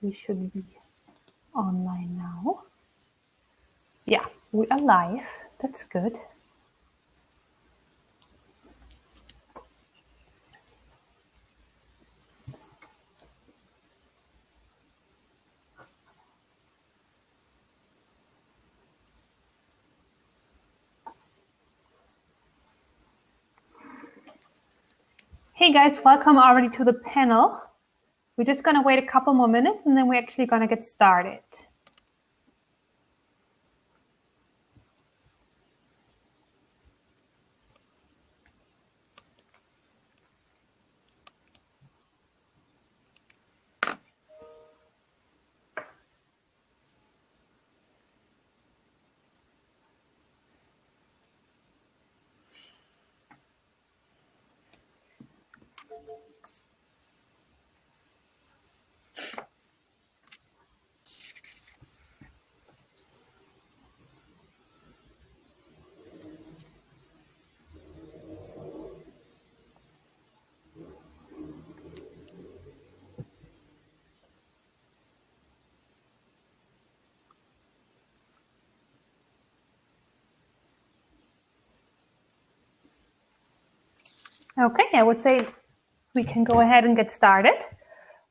We should be online now. Yeah, we are live. That's good. Hey guys, welcome already to the panel. We're just going to wait a couple more minutes and then we're actually going to get started. Okay, I would say we can go ahead and get started.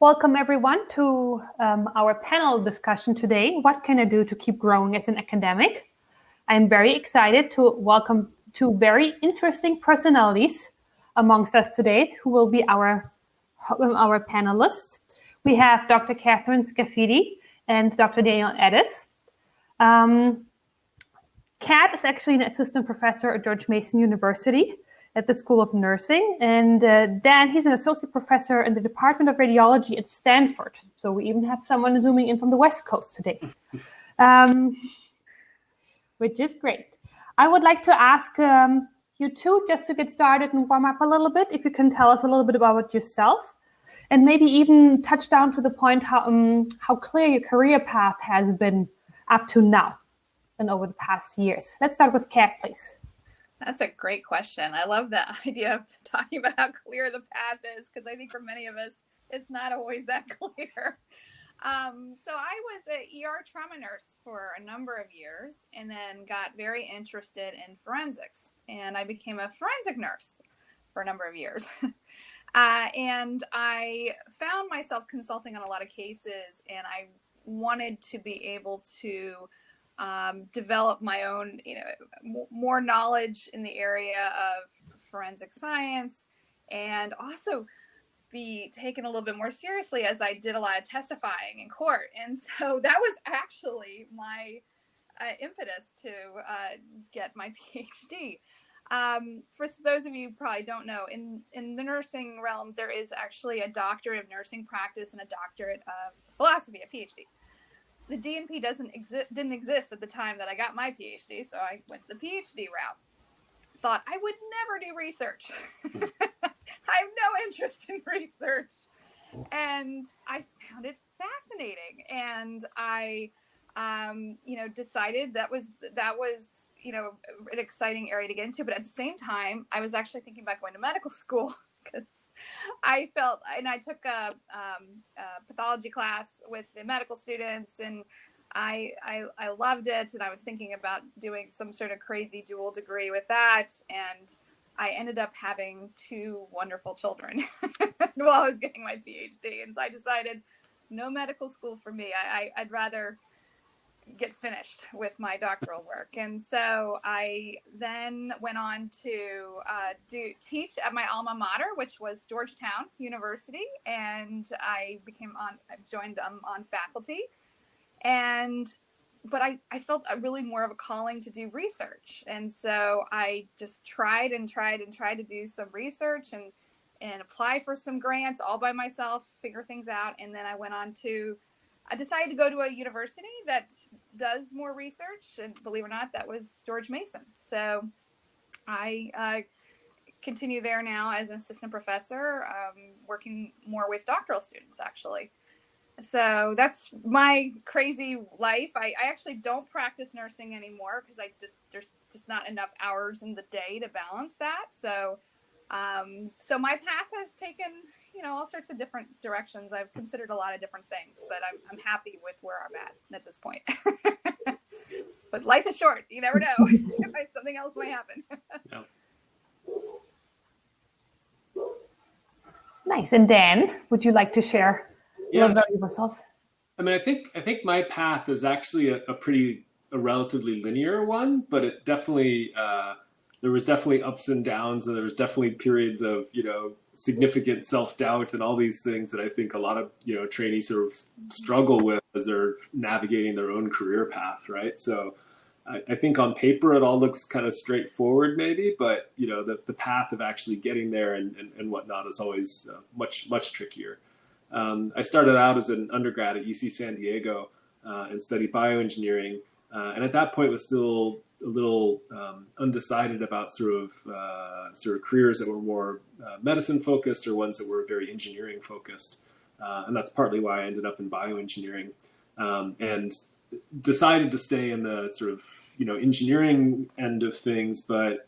Welcome everyone to our panel discussion today. What can I do to keep growing as an academic? I'm very excited to welcome two very interesting personalities amongst us today who will be our panelists. We have Dr. Catherine Scafidi and Dr. Daniel Edis. Kat is actually an assistant professor at George Mason University at the School of Nursing. And Dan, he's an associate professor in the Department of Radiology at Stanford. So we even have someone zooming in from the West Coast today, which is great. I would like to ask you two, just to get started and warm up a little bit, if you can tell us a little bit about yourself and maybe even touch down to the point how clear your career path has been up to now and over the past years. Let's start with Kat, please. That's a great question. I love the idea of talking about how clear the path is, because I think for many of us, it's not always that clear. So I was an ER trauma nurse for a number of years and then got very interested in forensics. And I became a forensic nurse for a number of years. And I found myself consulting on a lot of cases, and I wanted to be able to develop my own, more knowledge in the area of forensic science, and also be taken a little bit more seriously as I did a lot of testifying in court. And so that was actually my impetus to get my PhD. For those of you who probably don't know, in the nursing realm, there is actually a doctorate of nursing practice and a doctorate of philosophy, a PhD. The DNP didn't exist at the time that I got my PhD, so I went the PhD route. Thought I would never do research. I have no interest in research. And I found it fascinating. And I, decided that was an exciting area to get into. But at the same time, I was actually thinking about going to medical school, because I felt, and I took a pathology class with the medical students, and I loved it, and I was thinking about doing some sort of crazy dual degree with that, and I ended up having two wonderful children while I was getting my PhD, and so I decided no medical school for me. I'd rather get finished with my doctoral work. And so I then went on to teach at my alma mater, which was Georgetown University, and I joined on faculty. But I felt really more of a calling to do research. And so I just tried to do some research and apply for some grants all by myself, figure things out. And then I decided to go to a university that does more research, and believe it or not, that was George Mason. So I continue there now as an assistant professor, working more with doctoral students, actually. So that's my crazy life. I actually don't practice nursing anymore because there's just not enough hours in the day to balance that. So my path has taken, all sorts of different directions. I've considered a lot of different things, but I'm happy with where I'm at this point. But life is short. You never know. Something else might happen. Yeah. Nice. And Dan, would you like to share a little bit about yourself? I mean, I think my path is actually a relatively linear one, but it definitely there was definitely ups and downs, and there was definitely periods of significant self-doubt and all these things that I think a lot of trainees sort of struggle with as they're navigating their own career path, right? So I think on paper it all looks kind of straightforward maybe, but the path of actually getting there and whatnot is always much trickier. I started out as an undergrad at UC San Diego and studied bioengineering, and at that point was still a little undecided about sort of careers that were more medicine focused or ones that were very engineering focused, and that's partly why I ended up in bioengineering, and decided to stay in the sort of engineering end of things, but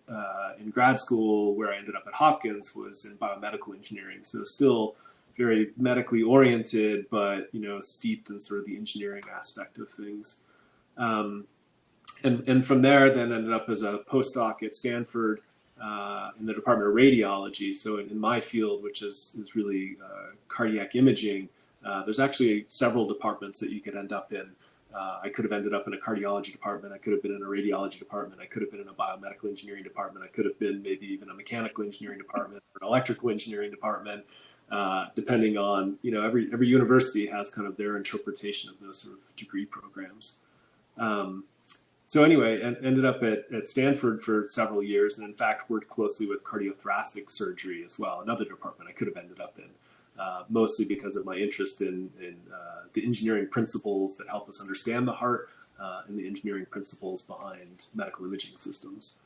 in grad school where I ended up at Hopkins was in biomedical engineering, so still very medically oriented, but steeped in sort of the engineering aspect of things. And from there, then ended up as a postdoc at Stanford in the Department of Radiology. So in my field, which is really cardiac imaging, there's actually several departments that you could end up in. I could have ended up in a cardiology department. I could have been in a radiology department. I could have been in a biomedical engineering department. I could have been maybe even a mechanical engineering department or an electrical engineering department, depending on, every university has kind of their interpretation of those sort of degree programs. So anyway, ended up at Stanford for several years, and in fact worked closely with cardiothoracic surgery as well, another department I could have ended up in, mostly because of my interest in the engineering principles that help us understand the heart and the engineering principles behind medical imaging systems.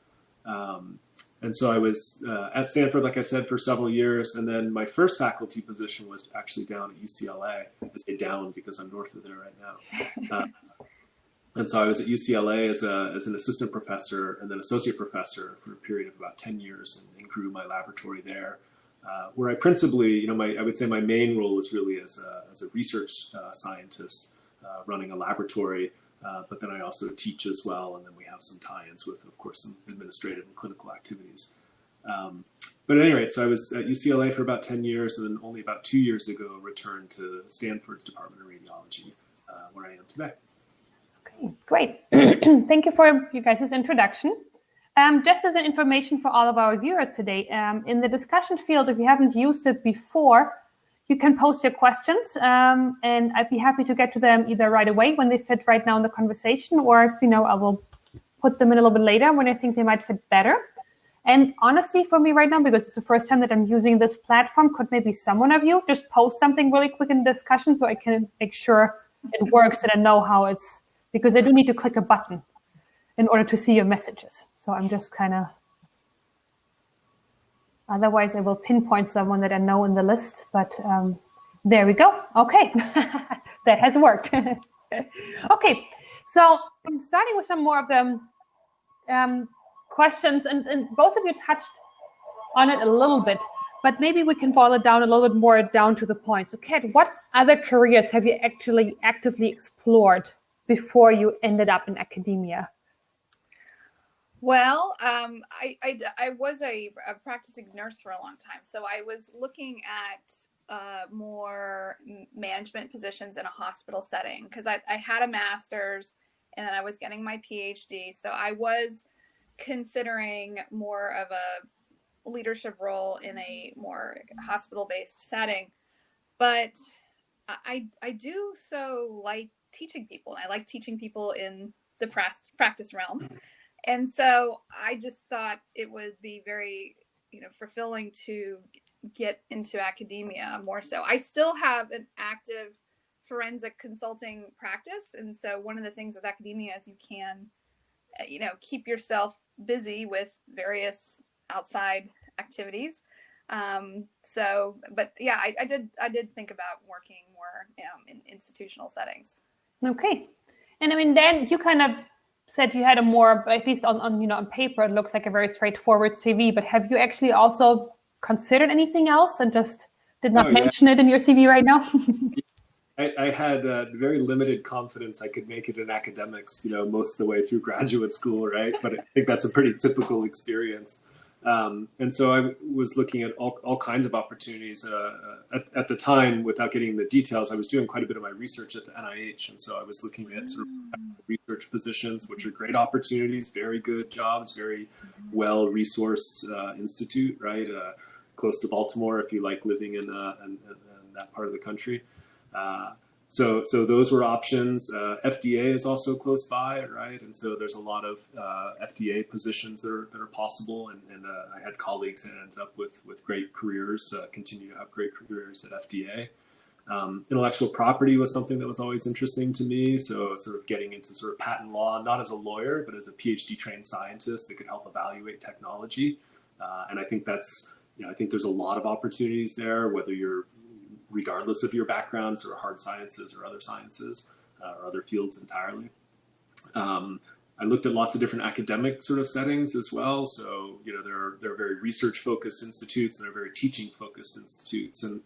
And so I was at Stanford, like I said, for several years, and then my first faculty position was actually down at UCLA. I say down because I'm north of there right now. And so I was at UCLA as an assistant professor and then associate professor for a period of about 10 years and grew my laboratory there, where I principally, I would say my main role was really as a research scientist running a laboratory, but then I also teach as well, and then we have some tie-ins with, of course, some administrative and clinical activities. But at any rate, so I was at UCLA for about 10 years, and then only about 2 years ago returned to Stanford's Department of Radiology, where I am today. Great. Thank you for you guys' introduction. Just as an information for all of our viewers today, in the discussion field, if you haven't used it before, you can post your questions, and I'd be happy to get to them either right away when they fit right now in the conversation, or I will put them in a little bit later when I think they might fit better. And honestly, for me right now, because it's the first time that I'm using this platform, could maybe someone of you just post something really quick in the discussion so I can make sure it works and I know how it's, because I do need to click a button in order to see your messages. So I'm just kind of, otherwise I will pinpoint someone that I know in the list, but there we go. Okay, that has worked. Okay, so I'm starting with some more of the questions, and both of you touched on it a little bit, but maybe we can boil it down a little bit more down to the point. So Kat, what other careers have you actually actively explored before you ended up in academia? Well, I was a practicing nurse for a long time. So I was looking at more management positions in a hospital setting because I had a master's and then I was getting my PhD. So I was considering more of a leadership role in a more hospital-based setting. But I do so like teaching people, and I like teaching people in the practice realm. And so I just thought it would be very, fulfilling to get into academia more so. I still have an active forensic consulting practice. And so one of the things with academia is you can, keep yourself busy with various outside activities. But yeah, I did think about working more in institutional settings. Okay. And I mean, then you kind of said you had a more, at least on paper, it looks like a very straightforward CV, but have you actually also considered anything else and just did not mention it in your CV right now? I had very limited confidence I could make it in academics, most of the way through graduate school, right? But I think that's a pretty typical experience. And so I was looking at all kinds of opportunities. At the time, without getting the details, I was doing quite a bit of my research at the NIH. And so I was looking at sort of research positions, which are great opportunities, very good jobs, very well-resourced institute, right? Close to Baltimore, if you like living in that part of the country. So those were options. FDA is also close by, right? And so there's a lot of FDA positions that are possible. And I had colleagues that ended up with great careers, continue to have great careers at FDA. Intellectual property was something that was always interesting to me. So sort of getting into sort of patent law, not as a lawyer, but as a PhD trained scientist that could help evaluate technology. And I think I think there's a lot of opportunities there, whether you're regardless of your backgrounds or hard sciences or other sciences or other fields entirely. I looked at lots of different academic sort of settings as well. So, there are very research focused institutes and there are very teaching focused institutes. And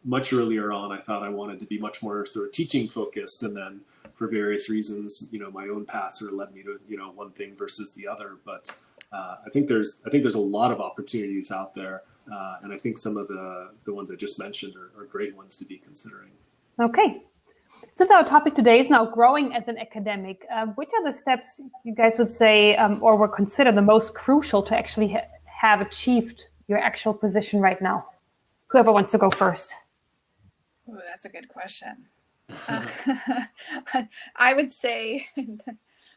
much earlier on, I thought I wanted to be much more sort of teaching focused. And then for various reasons, my own path sort of led me to, one thing versus the other. But I think there's a lot of opportunities out there. And I think some of the ones I just mentioned are great ones to be considering. Okay. Since our topic today is now growing as an academic, which are the steps you guys would say or would consider the most crucial to actually have achieved your actual position right now? Whoever wants to go first. Ooh, that's a good question. I would say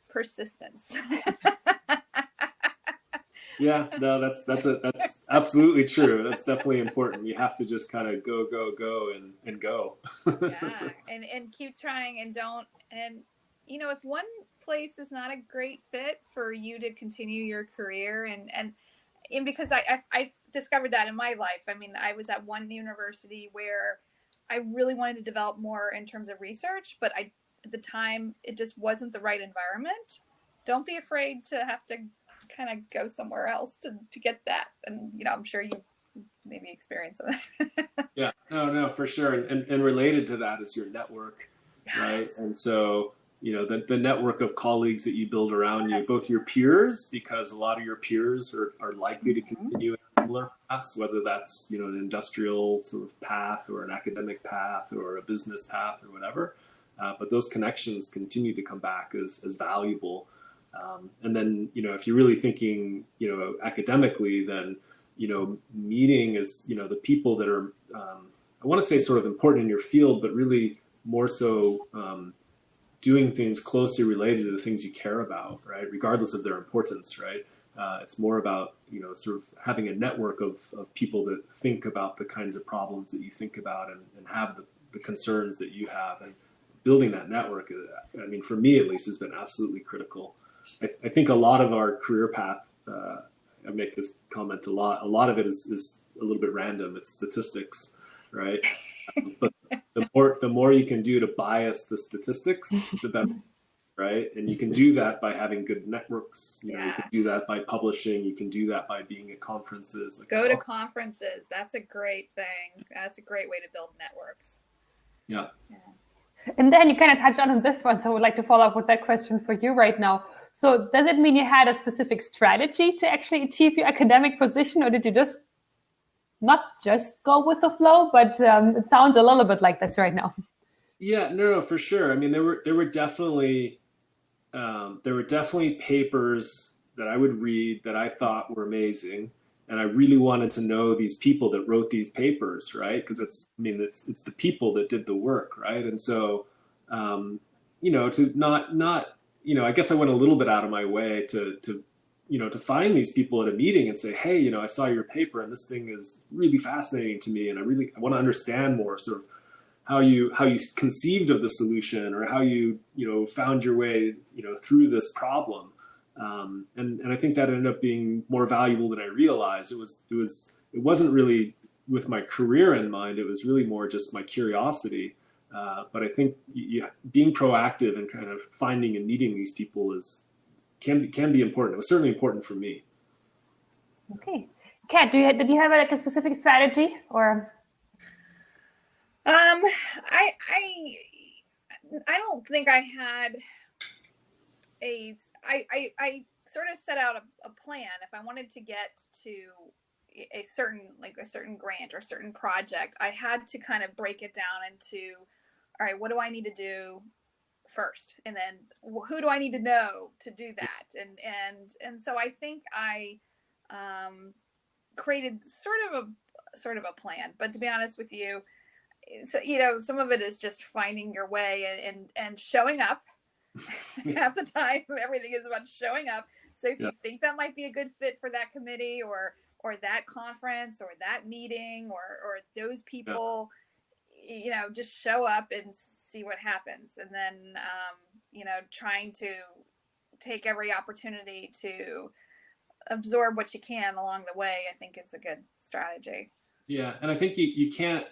persistence. Yeah, no, that's absolutely true. That's definitely important. You have to just kind of go and go. Yeah, and keep trying and don't. And if one place is not a great fit for you to continue your career, and because I discovered that in my life. I mean, I was at one university where I really wanted to develop more in terms of research, but at the time it just wasn't the right environment. Don't be afraid to have to kind of go somewhere else to get that. And, I'm sure you maybe experienced it. Yeah, no, for sure. And related to that is your network, right? Yes. And so, the network of colleagues that you build around Yes. you, both your peers, because a lot of your peers are likely to continue in similar paths, whether that's, an industrial sort of path or an academic path or a business path or whatever. But those connections continue to come back as valuable. And then, if you're really thinking, academically, then, meeting is, the people that are, I want to say sort of important in your field, but really more so doing things closely related to the things you care about, right? Regardless of their importance, right? It's more about, sort of having a network of people that think about the kinds of problems that you think about and have the concerns that you have. And building that network, I mean, for me at least, has been absolutely critical. I think a lot of our career path, I make this comment a lot of it is a little bit random. It's statistics, right? But the more you can do to bias the statistics, the better, right? And you can do that by having good networks. You can do that by publishing. You can do that by being at conferences. Go to conferences. That's a great thing. That's a great way to build networks. Yeah. And then you kind of touched on this one, so I would like to follow up with that question for you right now. So does it mean you had a specific strategy to actually achieve your academic position, or did you not just go with the flow, but it sounds a little bit like this right now? Yeah, no, for sure. I mean, there were definitely papers that I would read that I thought were amazing, and I really wanted to know these people that wrote these papers, right? Because it's the people that did the work, right? And so, to not I guess I went a little bit out of my way to find these people at a meeting and say, hey, I saw your paper and this thing is really fascinating to me, and I want to understand more sort of how you conceived of the solution, or how you found your way through this problem. And I think that ended up being more valuable than I realized. It wasn't really with my career in mind. It was really more just my curiosity. But I think being proactive and kind of finding and meeting these people can be important. It was certainly important for me. Okay, Kat, did you have a specific strategy or? I don't think I had I sort of set out a plan. If I wanted to get to a certain grant or certain project, I had to kind of break it down into, all right, what do I need to do first, and then who do I need to know to do that, and so I think I created sort of a plan. But to be honest with you, so, some of it is just finding your way and showing up. Half the time, everything is about showing up. So if you think that might be a good fit for that committee or that conference or that meeting or those people, just show up and see what happens. And then, trying to take every opportunity to absorb what you can along the way, I think is a good strategy. Yeah, and I think you can't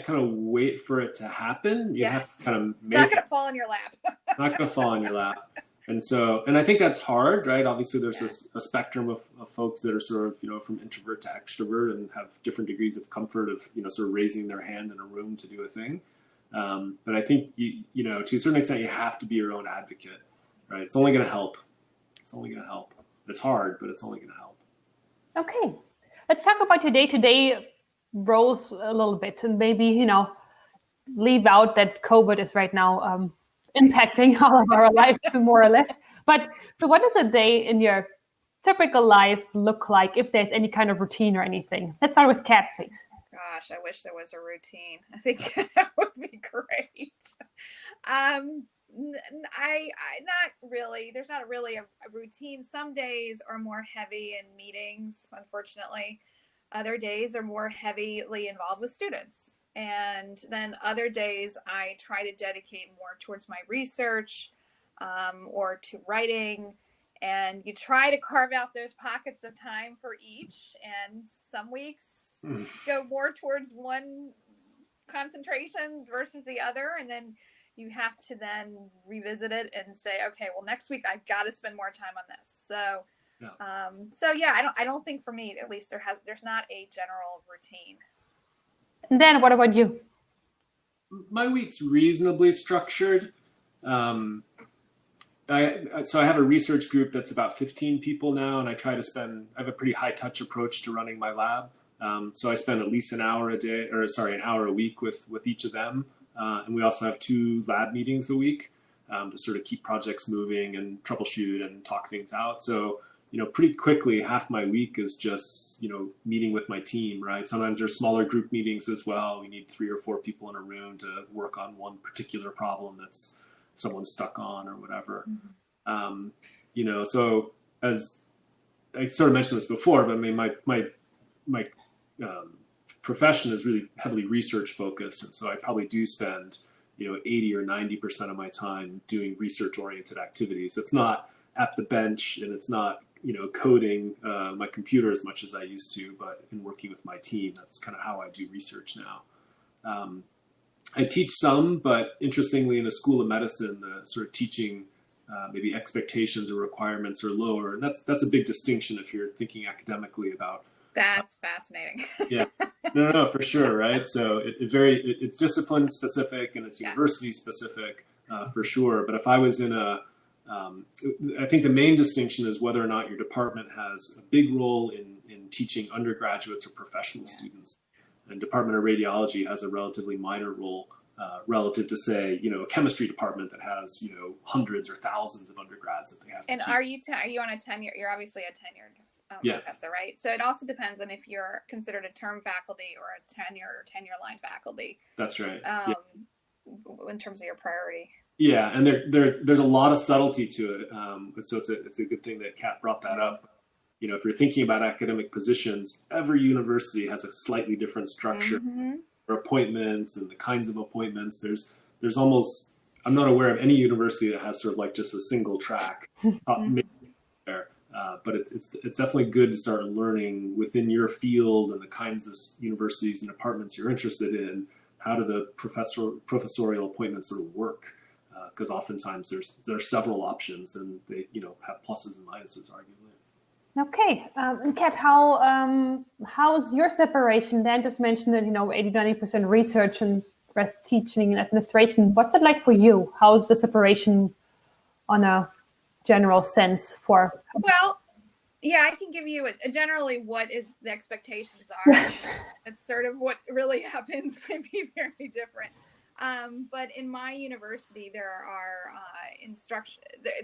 kind of wait for it to happen. You have to kind of it's not going to fall in your lap. It's not going to fall in your lap. And I think that's hard, right? Obviously, there's a spectrum of folks that are sort of, from introvert to extrovert and have different degrees of comfort of, sort of raising their hand in a room to do a thing. But I think, to a certain extent, you have to be your own advocate, right? It's only going to help. It's only going to help. It's hard, but it's only going to help. Okay. Let's talk about your day-to-day roles a little bit, and maybe, leave out that COVID is right now impacting all of our lives more or less. But so what does a day in your typical life look like, if there's any kind of routine or anything? Let's start with Kat, please. Gosh, I wish there was a routine. I think that would be great. I not really. There's not really a routine. Some days are more heavy in meetings, unfortunately. Other days are more heavily involved with students. And then other days I try to dedicate more towards my research or to writing. And you try to carve out those pockets of time for each. And some weeks go more towards one concentration versus the other. And then you have to then revisit it and say, okay, well, next week I've got to spend more time on this. So I don't think for me, at least, there's not a general routine. And then what about you? My week's reasonably structured. So I have a research group that's about 15 people now, and I have a pretty high touch approach to running my lab. So I spend at least an hour a week with each of them. And we also have 2 lab meetings a week to sort of keep projects moving and troubleshoot and talk things out. So, pretty quickly, half my week is just, meeting with my team, right? Sometimes there's smaller group meetings as well. We need 3 or 4 people in a room to work on one particular problem that's someone's stuck on or whatever. Mm-hmm. So as I sort of mentioned this before, but I mean, my profession is really heavily research focused. And so I probably do spend, 80 or 90% of my time doing research oriented activities. It's not at the bench and it's not, coding my computer as much as I used to, but in working with my team, that's kind of how I do research now. I teach some, but interestingly, in a school of medicine, the sort of teaching maybe expectations or requirements are lower, and that's a big distinction if you're thinking academically about. That's fascinating. Yeah, no, for sure, right? So it's discipline specific and it's university specific for sure. But if I was in I think the main distinction is whether or not your department has a big role in teaching undergraduates or professional students. And Department of Radiology has a relatively minor role relative to, say, a chemistry department that has, hundreds or thousands of undergrads that they have to And teach. are you on a tenure? You're obviously a tenured professor, right? So it also depends on if you're considered a term faculty or a tenure line faculty. That's right. In terms of your priority. Yeah, and there's a lot of subtlety to it. So it's a good thing that Kat brought that up. If you're thinking about academic positions, every university has a slightly different structure for appointments and the kinds of appointments. There's almost, I'm not aware of any university that has sort of like just a single track. But it's definitely good to start learning within your field and the kinds of universities and departments you're interested in. How do the professorial appointments sort of work? Because oftentimes there's several options, and they have pluses and minuses, arguably. Okay, and Kat, how's your separation? Dan just mentioned that 80-90% research and express teaching and administration. What's it like for you? How is the separation on a general sense for? Well, yeah, I can give you generally what the expectations are. It's sort of what really happens might be very different. But in my university, there are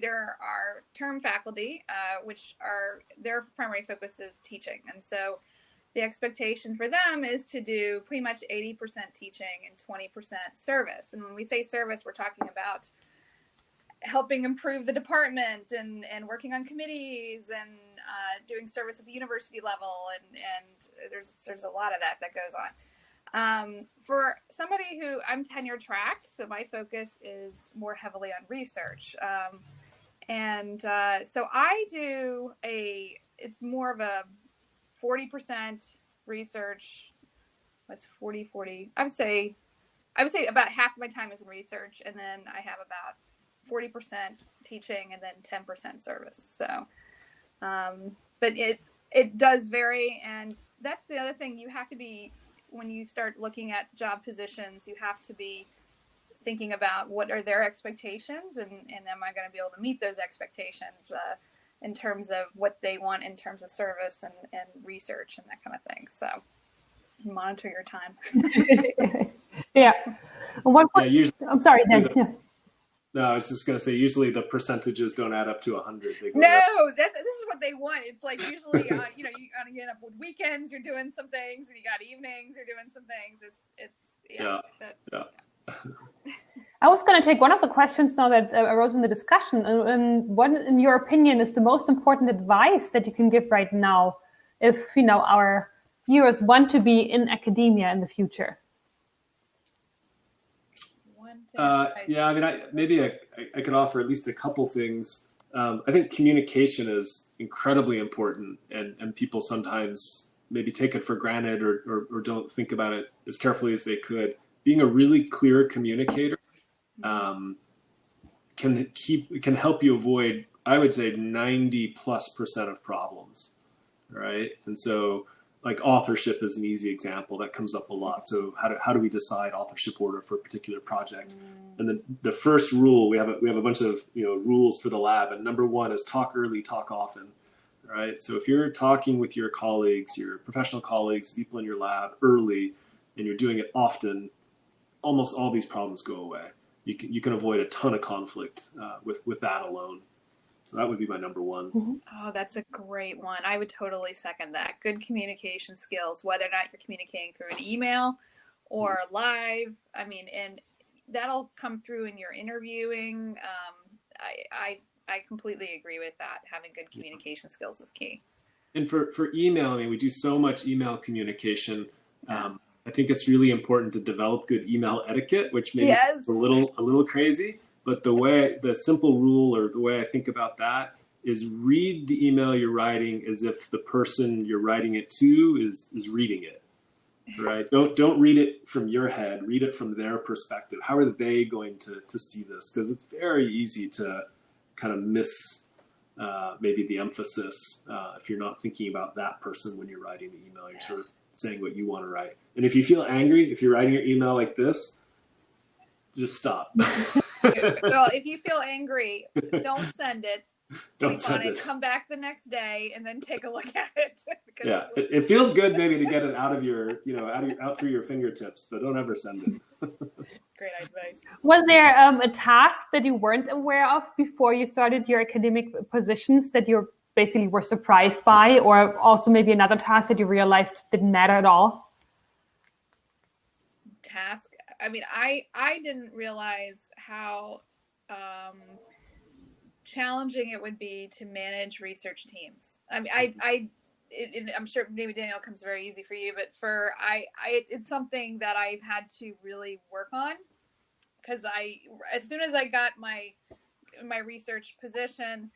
there are term faculty, which are their primary focus is teaching, and so the expectation for them is to do pretty much 80% teaching and 20% service. And when we say service, we're talking about helping improve the department and working on committees and doing service at the university level. And there's a lot of that goes on. For somebody who I'm tenure tracked, so my focus is more heavily on research. So I do it's more of a 40% research. What's 40? I would say about half of my time is in research, and then I have about 40% teaching and then 10% service. So, but it does vary. And that's the other thing you have to be, when you start looking at job positions, you have to be thinking about what are their expectations and am I going to be able to meet those expectations in terms of what they want in terms of service and research and that kind of thing. So monitor your time. Yeah. I'm sorry, Dan. Yeah. No, I was just going to say, usually the percentages don't add up to 100. No, this is what they want. It's like usually, you got to get up with weekends, you're doing some things, and you got evenings, you're doing some things. I was going to take one of the questions now that arose in the discussion. And what, in your opinion, is the most important advice that you can give right now if, our viewers want to be in academia in the future? Yeah, I mean, I could offer at least a couple things. I think communication is incredibly important, and people sometimes maybe take it for granted or don't think about it as carefully as they could. Being a really clear communicator can help you avoid, I would say, 90+% of problems, right? And so, like, authorship is an easy example that comes up a lot. So how do we decide authorship order for a particular project? And then the first rule, we have a bunch of rules for the lab, and number one is talk early, talk often, right? So if you're talking with your colleagues, your professional colleagues, people in your lab early, and you're doing it often, almost all these problems go away. You can avoid a ton of conflict with that alone. So that would be my number one. Mm-hmm. Oh, that's a great one. I would totally second that. Good communication skills, whether or not you're communicating through an email or live. I mean, and that'll come through in your interviewing. I completely agree with that. Having good communication skills is key. And for email, I mean, we do so much email communication. I think it's really important to develop good email etiquette, which maybe is a little crazy. But the simple rule, or the way I think about that, is read the email you're writing as if the person you're writing it to is reading it, right? Don't read it from your head. Read it from their perspective. How are they going to see this? Because it's very easy to kind of miss maybe the emphasis if you're not thinking about that person when you're writing the email. You're sort of saying what you want to write. And if you feel angry, if you're writing your email like this, just stop. Well, if you feel angry, don't send it. Sleep on it. Come back the next day and then take a look at it. Yeah, it feels good maybe to get it out of your, out through your fingertips, but don't ever send it. Great advice. Was there a task that you weren't aware of before you started your academic positions that you basically were surprised by, or also maybe another task that you realized didn't matter at all? Task. I mean, I didn't realize how challenging it would be to manage research teams. I mean, I'm sure maybe Danielle comes very easy for you, but it's something that I've had to really work on, because as soon as I got my research position,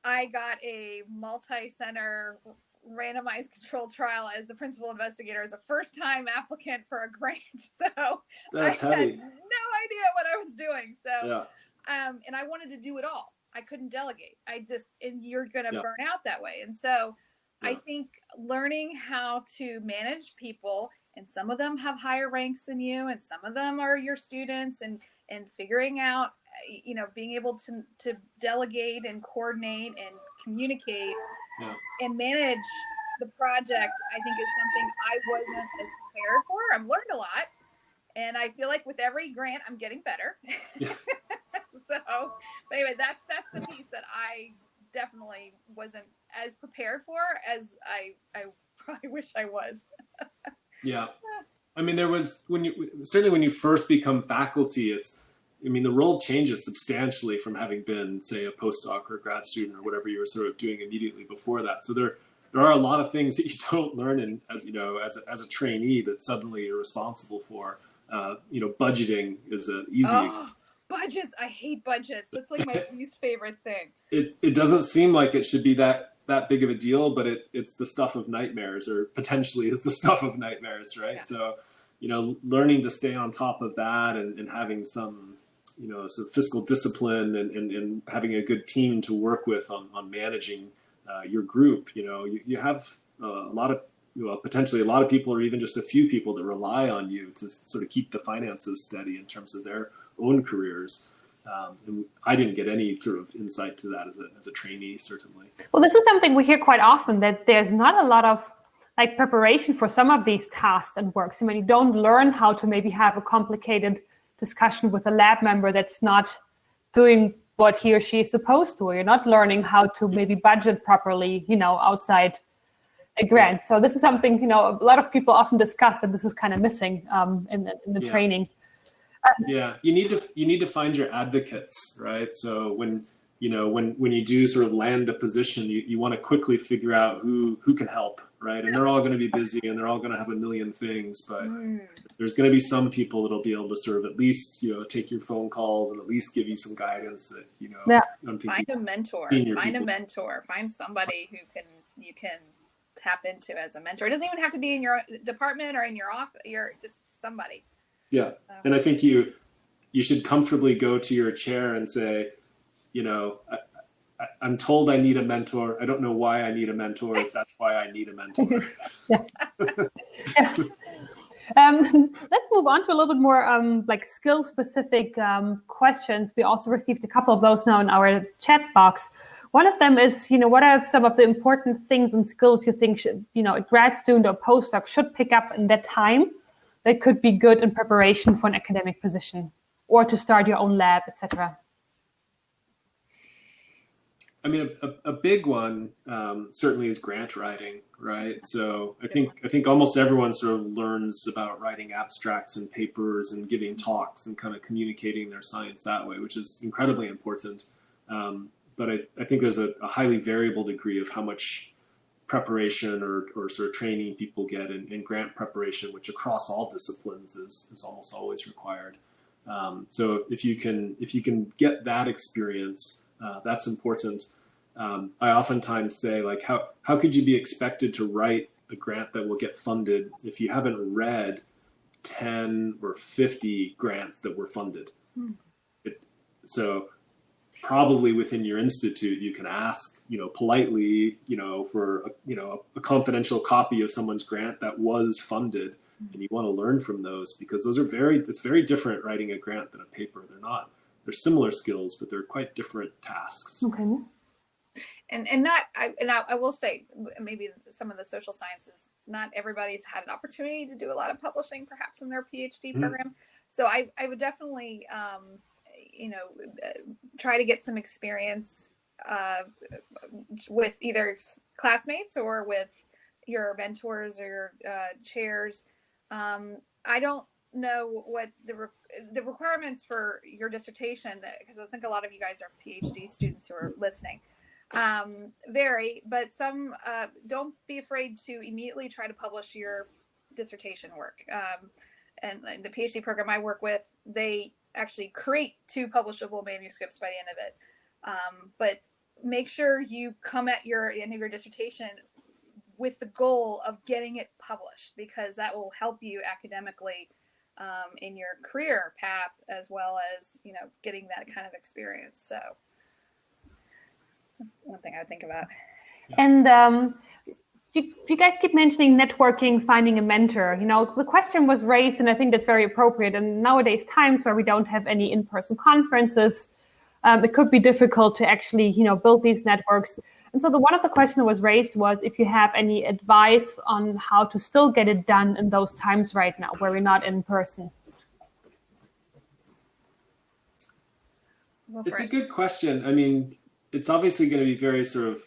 I got a multi-center randomized controlled trial as the principal investigator as a first-time applicant for a grant. So That's I heavy. had no idea what I was doing. So, and I wanted to do it all. I couldn't delegate. And you're going to burn out that way. And so I think learning how to manage people and some of them have higher ranks than you, and some of them are your students, and figuring out, being able to delegate and coordinate and communicate and manage the project, I think is something I wasn't as prepared for. I've learned a lot, and I feel like with every grant I'm getting better. Yeah. So, but anyway, that's the piece that I definitely wasn't as prepared for as I probably wish I was. Yeah. I mean, there was, when you first become faculty, the role changes substantially from having been, say, a postdoc or a grad student or whatever you were sort of doing immediately before that. So there are a lot of things that you don't learn as a trainee that suddenly you're responsible for. Budgeting is an easy. Budgets! I hate budgets. It's like my least favorite thing. It doesn't seem like it should be that big of a deal, but it's the stuff of nightmares, or potentially is the stuff of nightmares, right? Yeah. So, learning to stay on top of that and having some, sort of fiscal discipline and having a good team to work with on managing your group. You have a lot of, potentially a lot of people, or even just a few people that rely on you to sort of keep the finances steady in terms of their own careers. And I didn't get any sort of insight to that as a trainee, certainly. Well, this is something we hear quite often, that there's not a lot of preparation for some of these tasks and works. You don't learn how to maybe have a complicated discussion with a lab member that's not doing what he or she is supposed to. Or you're not learning how to maybe budget properly, outside a grant. So this is something, a lot of people often discuss, and this is kind of missing in the training. Yeah, you need to find your advocates, right? So when you do sort of land a position, you want to quickly figure out who can help, right? And they're all going to be busy, and they're all going to have a million things, but there's going to be some people that'll be able to sort of at least take your phone calls and at least give you some guidance that Find a mentor. Find somebody who you can tap into as a mentor. It doesn't even have to be in your department or in your office. You're just somebody. Yeah. And I think you should comfortably go to your chair and say, I'm told I need a mentor. I don't know why I need a mentor. That's why I need a mentor. Let's move on to a little bit more skill specific questions. We also received a couple of those now in our chat box. One of them is, what are some of the important things and skills you think a grad student or postdoc should pick up in that time that could be good in preparation for an academic position or to start your own lab, etc.? I mean, a big one certainly is grant writing, right? So I think almost everyone sort of learns about writing abstracts and papers and giving talks and kind of communicating their science that way, which is incredibly important. But I think there's a highly variable degree of how much preparation or sort of training people get in grant preparation, which across all disciplines is almost always required. So if you can get that experience, that's important. I oftentimes say, how could you be expected to write a grant that will get funded if you haven't read 10 or 50 grants that were funded? So probably within your institute, you can ask, politely, for a confidential copy of someone's grant that was funded, and you want to learn from those, because it's very different writing a grant than a paper. They're similar skills, but they're quite different tasks. Okay. And I will say, maybe some of the social sciences, not everybody's had an opportunity to do a lot of publishing, perhaps in their PhD program. So I would definitely, try to get some experience with either classmates or with your mentors or your chairs. I don't know what the requirements for your dissertation, because I think a lot of you guys are PhD students who are listening, vary, but some don't be afraid to immediately try to publish your dissertation work. And the PhD program I work with, they actually create 2 publishable manuscripts by the end of it. But make sure you come at the end of your dissertation with the goal of getting it published, because that will help you academically in your career path, as well as, getting that kind of experience. So that's one thing I would think about. And you guys keep mentioning networking, finding a mentor. The question was raised, and I think that's very appropriate. And nowadays, times where we don't have any in-person conferences, it could be difficult to actually, build these networks. And so one of the questions that was raised was if you have any advice on how to still get it done in those times right now where we're not in person. It's a good question. I mean, it's obviously going to be very sort of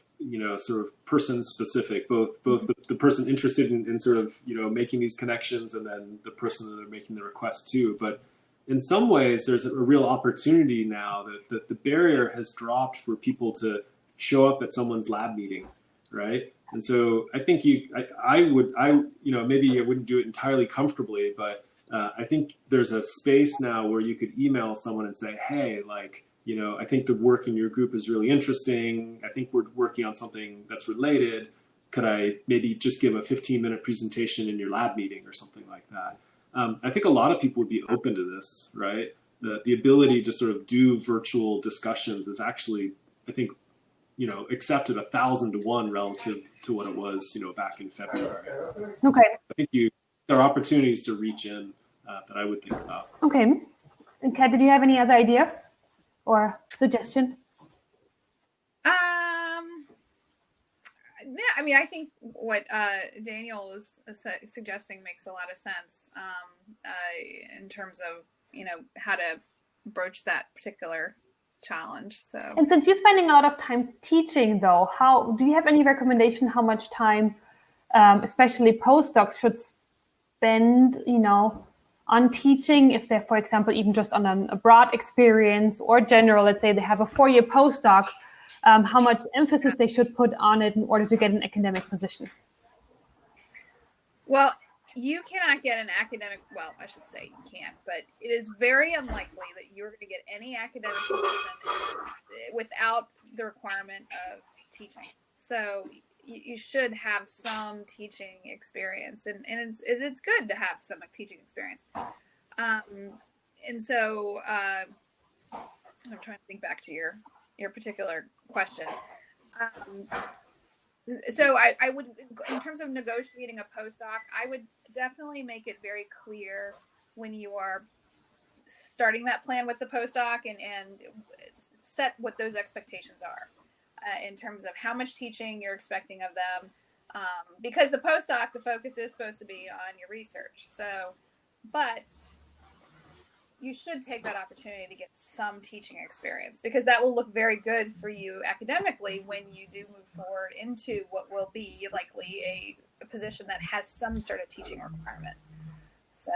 person specific, both the person interested in sort of, making these connections and then the person that they're making the request to. But in some ways, there's a real opportunity now that the barrier has dropped for people to show up at someone's lab meeting, right? And so I think maybe I wouldn't do it entirely comfortably, but I think there's a space now where you could email someone and say, hey, I think the work in your group is really interesting. I think we're working on something that's related. Could I maybe just give a 15-minute presentation in your lab meeting or something like that? I think a lot of people would be open to this, right? The ability to sort of do virtual discussions is actually, I think, accepted 1,000 to 1 relative to what it was, back in February. Okay. I think there are opportunities to reach in that I would think about. Okay. And Kat, did you have any other idea or suggestion? Yeah, I mean, I think what Daniel was suggesting makes a lot of sense in terms of, how to broach that particular challenge. So, and since you're spending a lot of time teaching, though, how do you have any recommendation how much time, especially postdocs, should spend, on teaching, if they're, for example, even just on a broad experience or general, let's say they have a 4-year postdoc, how much emphasis they should put on it in order to get an academic position? Well, you cannot get an academic, well, I should say you can't, but it is very unlikely that you're going to get any academic position without the requirement of teaching. So you should have some teaching experience, and it's good to have some teaching experience. And so I'm trying to think back to your particular question. So I would, in terms of negotiating a postdoc, I would definitely make it very clear when you are starting that plan with the postdoc and set what those expectations are in terms of how much teaching you're expecting of them. Because the postdoc, the focus is supposed to be on your research. So, but you should take that opportunity to get some teaching experience, because that will look very good for you academically when you do move forward into what will be likely a position that has some sort of teaching requirement. So,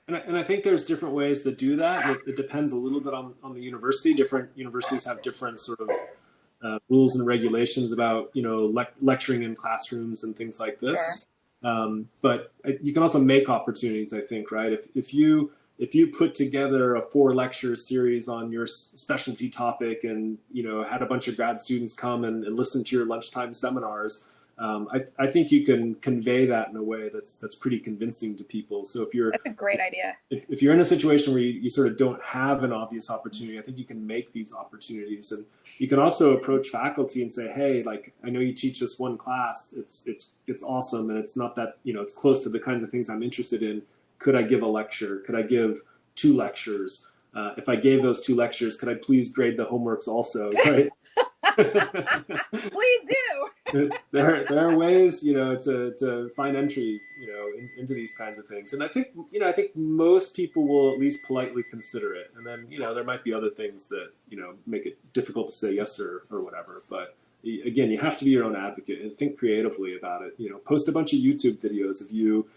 and I think there's different ways to do that. It depends a little bit on the university. Different universities have different sort of rules and regulations about lecturing in classrooms and things like this. Sure. But you can also make opportunities, I think, right? If you put together a 4-lecture series on your specialty topic and, had a bunch of grad students come and listen to your lunchtime seminars, I think you can convey that in a way that's pretty convincing to people. So that's a great idea. If you're in a situation where you sort of don't have an obvious opportunity, I think you can make these opportunities. And you can also approach faculty and say, hey, I know you teach this one class. It's awesome. And it's not that, it's close to the kinds of things I'm interested in. Could I give a lecture? Could I give 2 lectures? If I gave those 2 lectures, could I please grade the homeworks also? Right? Please do. There are ways, to find entry, into these kinds of things. And I think most people will at least politely consider it. And then, there might be other things that, make it difficult to say yes or whatever. But again, you have to be your own advocate and think creatively about it. Post a bunch of YouTube videos of you,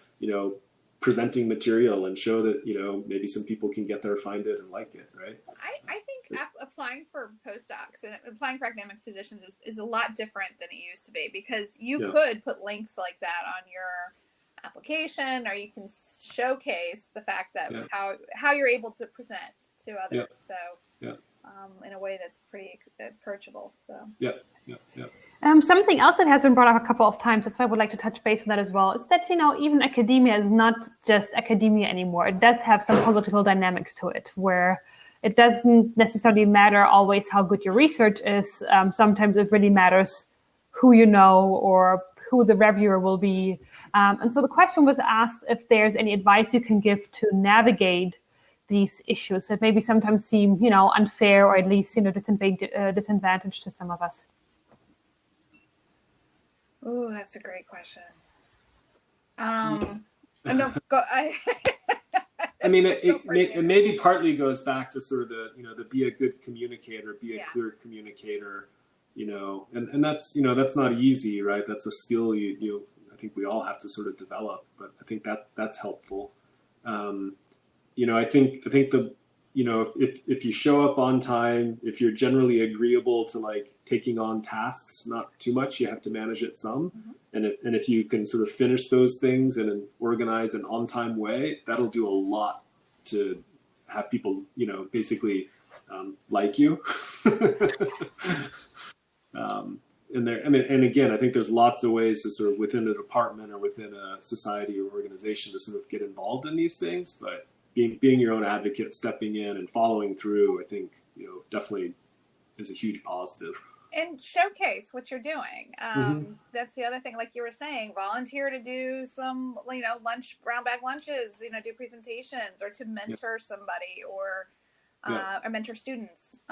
presenting material and show that, maybe some people can get there, find it and like it, right? I think applying for postdocs and applying for academic positions is a lot different than it used to be, because you could put links like that on your application, or you can showcase the fact that how you're able to present to others. So in a way that's pretty approachable. So something else that has been brought up a couple of times, that's why I would like to touch base on that as well, is that, even academia is not just academia anymore. It does have some political dynamics to it, where it doesn't necessarily matter always how good your research is. Sometimes it really matters who you know or who the reviewer will be. And so the question was asked if there's any advice you can give to navigate these issues that maybe sometimes seem, unfair, or at least, disadvantage to some of us. Oh, that's a great question. Yeah. No, go. I mean, it maybe partly goes back to sort of the be a good communicator, be a clear communicator, and that's, that's not easy, right? That's a skill I think we all have to sort of develop, but I think that's helpful. I think the, if you show up on time, if you're generally agreeable to like taking on tasks, not too much, you have to manage it some. Mm-hmm. And if you can sort of finish those things in an organized and on-time way, that'll do a lot to have people, basically like you. And again, I think there's lots of ways to sort of within a department or within a society or organization to sort of get involved in these things. But being your own advocate, stepping in and following through, I think, definitely is a huge positive. And showcase what you're doing. That's the other thing, like you were saying, volunteer to do some, brown bag lunches, do presentations, or to mentor somebody, or mentor students.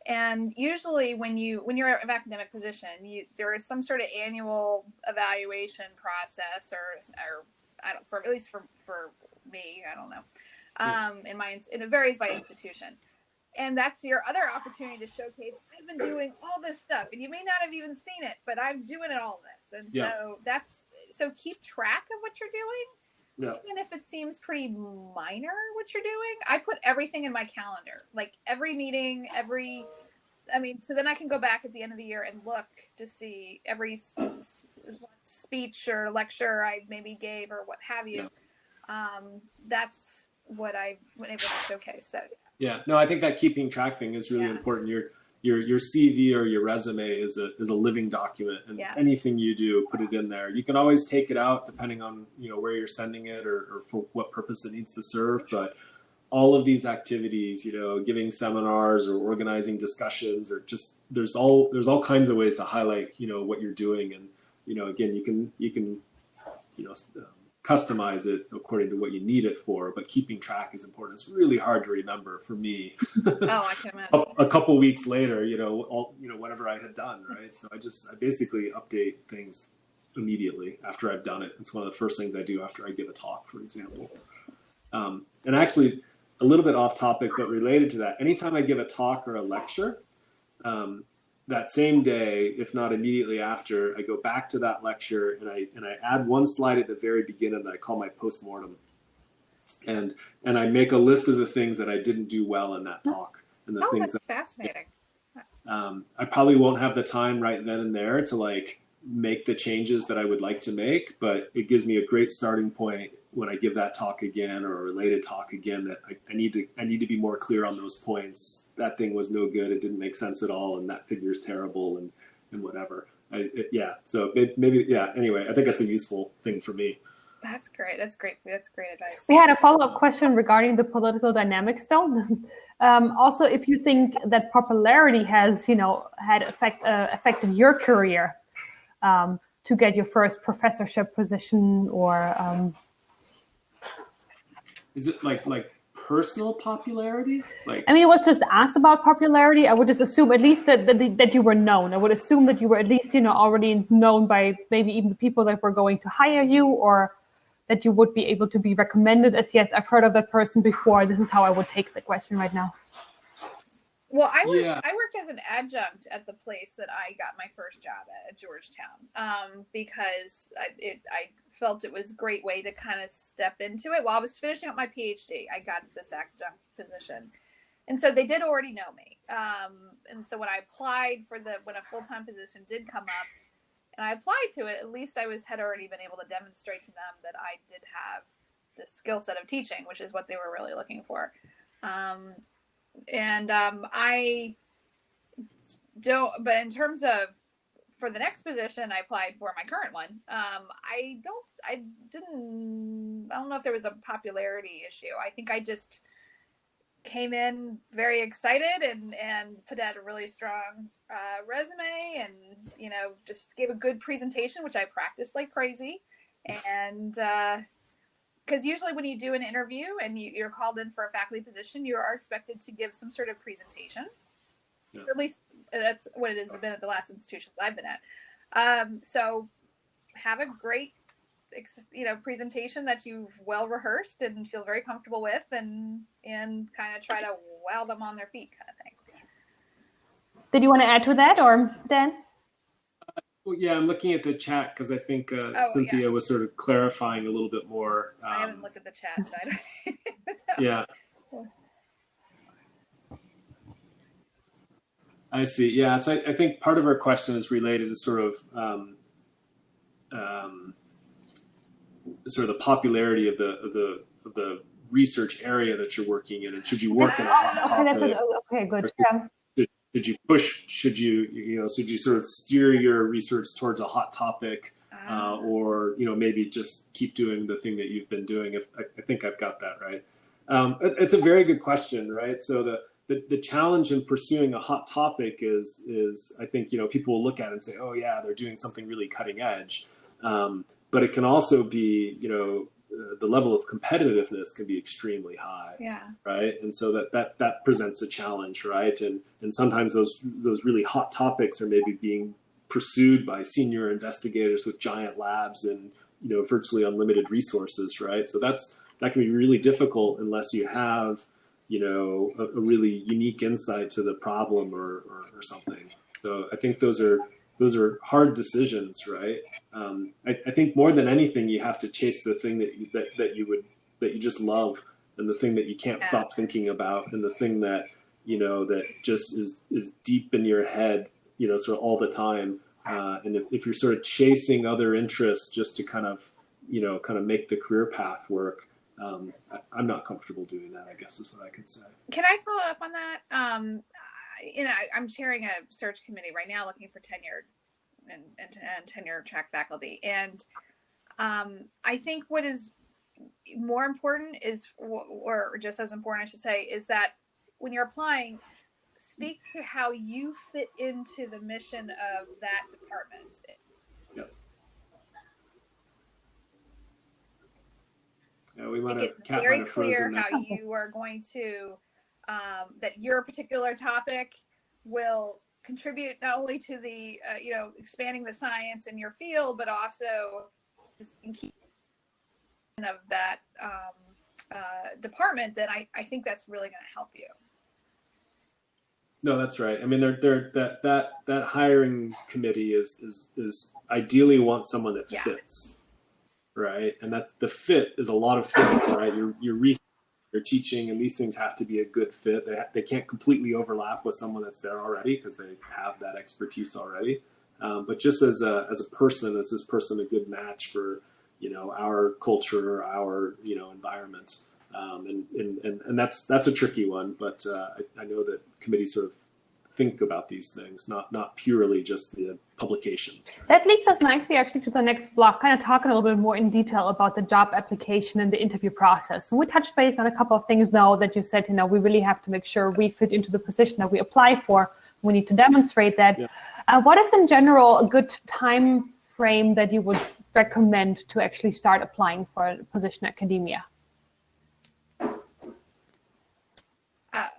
And usually when you're in an academic position, there is some sort of annual evaluation process, or I don't, at least for me, I don't know. It varies by institution. And that's your other opportunity to showcase, I've been doing all this stuff, and you may not have even seen it, but I'm doing all this. And so keep track of what you're doing, even if it seems pretty minor what you're doing. I put everything in my calendar, like every meeting, so then I can go back at the end of the year and look to see every speech or lecture I maybe gave or what have you. That's what I've been able to showcase. So yeah, no, I think that keeping track thing is really important. Your CV or your resume is a living document, and anything you do, put it in there. You can always take it out depending on where you're sending it or for what purpose it needs to serve. But all of these activities, giving seminars or organizing discussions, or just there's all kinds of ways to highlight what you're doing, and again you can customize it according to what you need it for, but keeping track is important. It's really hard to remember for me. I can imagine. A couple weeks later, whatever I had done, right? So I basically update things immediately after I've done it. It's one of the first things I do after I give a talk, for example. And actually, a little bit off topic, but related to that, anytime I give a talk or a lecture, that same day, if not immediately after, I go back to that lecture and I add one slide at the very beginning that I call my postmortem, and I make a list of the things that I didn't do well in that talk, and the things that's fascinating. I probably won't have the time right then and there to like make the changes that I would like to make, but it gives me a great starting point when I give that talk again or a related talk again, that I need to be more clear on those points. That thing was no good. It didn't make sense at all. And that figure is terrible and whatever. So maybe. Anyway, I think that's a useful thing for me. That's great. That's great advice. We had a follow-up question regarding the political dynamics though. Also, if you think that popularity has, had affected your career to get your first professorship position, or is it like personal popularity? It was just asked about popularity. I would just assume at least that you were known. I would assume that you were at least, already known by maybe even the people that were going to hire you, or that you would be able to be recommended as, yes, I've heard of that person before. This is how I would take the question right now. Well, I worked as an adjunct at the place that I got my first job at Georgetown, because I felt it was a great way to kind of step into it. While I was finishing up my PhD, I got this adjunct position. And so they did already know me. And so when I applied when a full-time position did come up, and I applied to it, at least had already been able to demonstrate to them that I did have the skill set of teaching, which is what they were really looking for. I don't, but in terms of for the next position I applied for, my current one, I don't know if there was a popularity issue. I think I just came in very excited and put out a really strong resume, and just gave a good presentation, which I practiced like crazy. And because usually when you do an interview and you're called in for a faculty position, you are expected to give some sort of presentation. Yeah. At least that's what it has been at the last institutions I've been at. So have a great presentation that you've well rehearsed and feel very comfortable with, and kind of try to wow them on their feet, kind of thing. Did you want to add to that, or Dan? Well, yeah, I'm looking at the chat because I think Cynthia was sort of clarifying a little bit more. I haven't looked at the chat side. Yeah. I see. Yeah, so I think part of our question is related to sort of the popularity of the research area that you're working in, and should you work in a hot topic? Okay, good. Should you push? Should you sort of steer your research towards a hot topic, or maybe just keep doing the thing that you've been doing? If I think I've got that right. It's a very good question, right? So the challenge in pursuing a hot topic is I think people will look at it and say, oh yeah, they're doing something really cutting edge, but it can also be the level of competitiveness can be extremely high. Yeah. Right. And so that presents a challenge, right? And sometimes those really hot topics are maybe being pursued by senior investigators with giant labs and virtually unlimited resources, right? So that can be really difficult unless you have a really unique insight to the problem or something. So I think those are hard decisions, right? I think more than anything, you have to chase the thing that you just love, and the thing that you can't stop thinking about, and the thing that that just is deep in your head, sort of all the time. And if you're sort of chasing other interests just to kind of make the career path work, I'm not comfortable doing that, I guess is what I could say. Can I follow up on that? I'm chairing a search committee right now looking for tenured and tenure track faculty. And I think what is more important is, or just as important, I should say, is that when you're applying, speak to how you fit into the mission of that department. Yep. Yeah, we want make it very clear how you are going to, that your particular topic will contribute not only to the, expanding the science in your field, but also in keeping of that department. That I think that's really going to help you. No, that's right. I mean, that hiring committee is ideally want someone that fits, right? And that's the fit is a lot of things, right? Your research, your teaching, and these things have to be a good fit. They can't completely overlap with someone that's there already because they have that expertise already. But just as a person, is this person a good match for our culture, our environment? And that's a tricky one, but I know that committees sort of think about these things, not purely just the publications. That leads us nicely actually to the next block, kind of talking a little bit more in detail about the job application and the interview process. And we touched base on a couple of things now that you said, we really have to make sure we fit into the position that we apply for. We need to demonstrate that. Yeah. What is in general a good time frame that you would recommend to actually start applying for a position in academia?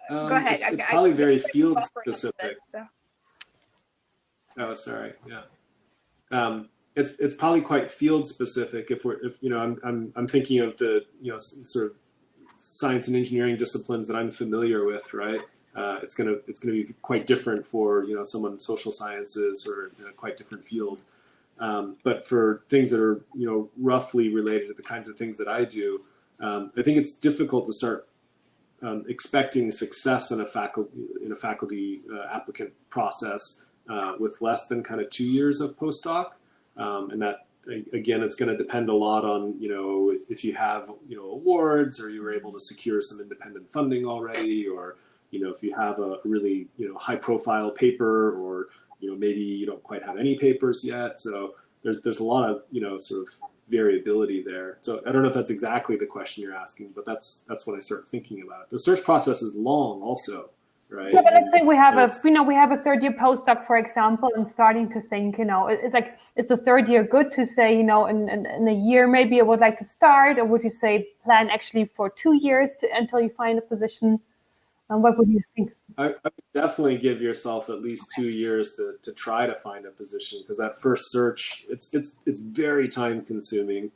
Go ahead. It's probably very field specific. Oh, sorry. Yeah. It's probably quite field specific. If I'm thinking of the sort of science and engineering disciplines that I'm familiar with, right? It's gonna be quite different for someone in social sciences or in a quite different field. But for things that are roughly related to the kinds of things that I do, I think it's difficult to start expecting success in a faculty applicant process with less than kind of 2 years of postdoc, and that again, it's going to depend a lot on if you have awards, or you were able to secure some independent funding already, or if you have a really high profile paper, or maybe you don't quite have any papers yet. So there's a lot of, sort of variability there. So I don't know if that's exactly the question you're asking, but that's when I start thinking about it. The search process is long also, right? Yeah, but let's say we have a third year postdoc, for example, and starting to think, it's like, is the third year good to say, in a year maybe I would like to start, or would you say plan actually for 2 years until you find a position? And what would you think? I would definitely give yourself at least 2 years to try to find a position, because that first search, it's very time consuming.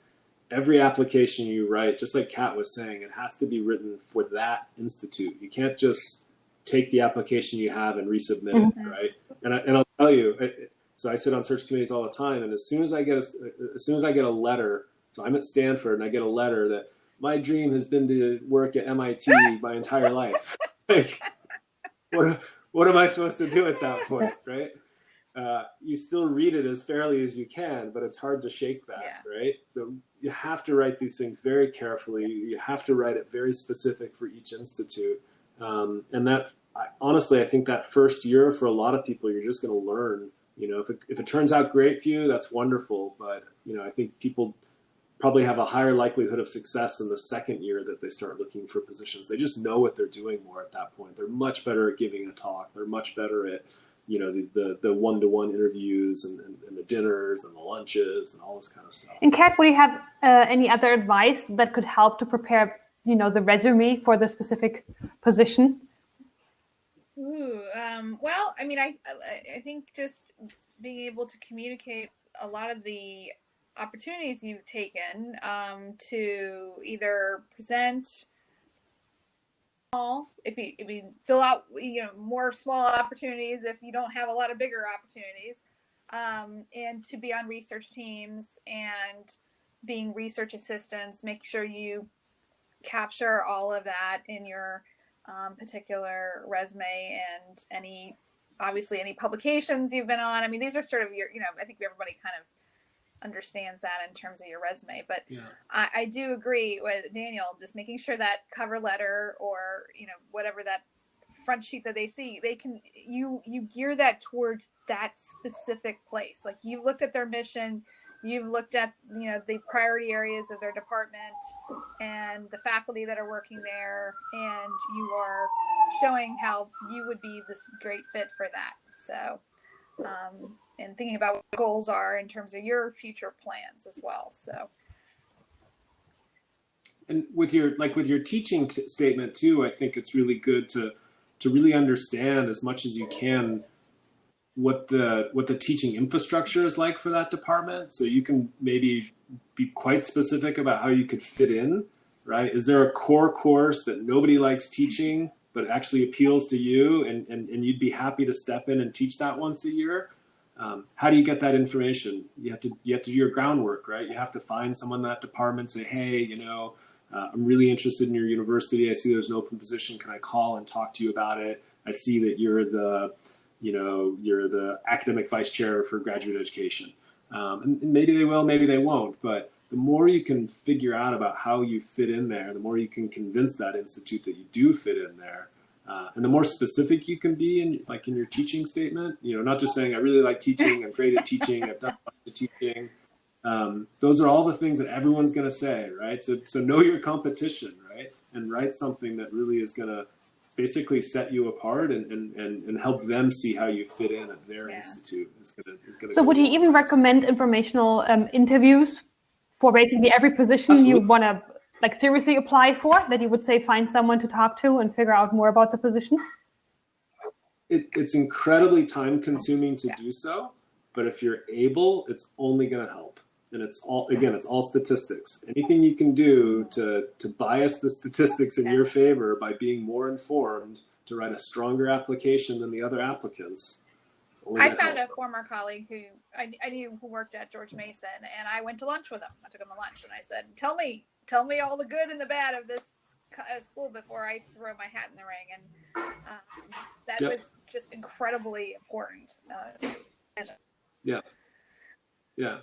Every application you write, just like Kat was saying, it has to be written for that institute. You can't just take the application you have and resubmit it, right? And I'll tell you, so I sit on search committees all the time, and as soon as I get a letter, so I'm at Stanford and I get a letter that my dream has been to work at MIT my entire life. Like, what am I supposed to do at that point, right? You still read it as fairly as you can, but it's hard to shake that, right? So you have to write these things very carefully. You have to write it very specific for each institute. And that, honestly, I think that first year for a lot of people, you're just going to learn. If it turns out great for you, that's wonderful. But I think people probably have a higher likelihood of success in the second year that they start looking for positions. They just know what they're doing more at that point. They're much better at giving a talk. They're much better at, the one-to-one interviews and the dinners and the lunches and all this kind of stuff. And Kat, would you have any other advice that could help to prepare, the resume for the specific position? Well, I mean, I think just being able to communicate a lot of the opportunities you've taken to either present small, if you fill out more small opportunities if you don't have a lot of bigger opportunities, and to be on research teams and being research assistants, make sure you capture all of that in your particular resume, and any publications you've been on. I mean, these are sort of your, I think everybody kind of understands that in terms of your resume, but I do agree with Daniel, just making sure that cover letter or whatever that front sheet that they see, they can you gear that towards that specific place. Like, you've looked at their mission, you've looked at the priority areas of their department and the faculty that are working there, and you are showing how you would be this great fit for that. So and thinking about what goals are in terms of your future plans as well. So, and with your teaching statement too, I think it's really good to really understand as much as you can what the teaching infrastructure is like for that department. So you can maybe be quite specific about how you could fit in, right? Is there a core course that nobody likes teaching but actually appeals to you, and you'd be happy to step in and teach that once a year? How do you get that information? You have to do your groundwork, right? You have to find someone in that department, say, hey, I'm really interested in your university. I see there's an open position. Can I call and talk to you about it? I see that you're the academic vice chair for graduate education. And maybe they will, maybe they won't. But the more you can figure out about how you fit in there, the more you can convince that institute that you do fit in there. And the more specific you can be in your teaching statement, not just saying, I really like teaching, I'm great at teaching, I've done a bunch of teaching. Those are all the things that everyone's going to say, right? So know your competition, right? And write something that really is going to basically set you apart and help them see how you fit in at their institute. So would you even recommend informational interviews for basically every position Absolutely. You want to seriously apply for, that you would say find someone to talk to and figure out more about the position? It's incredibly time consuming to do so, but if you're able, it's only going to help. And it's all statistics. Anything you can do to bias the statistics in your favor by being more informed to write a stronger application than the other applicants. I found a former colleague who I knew who worked at George Mason, and I went to lunch with him. I took him to lunch, and I said, tell me all the good and the bad of this school before I throw my hat in the ring. And that was just incredibly important. Yeah.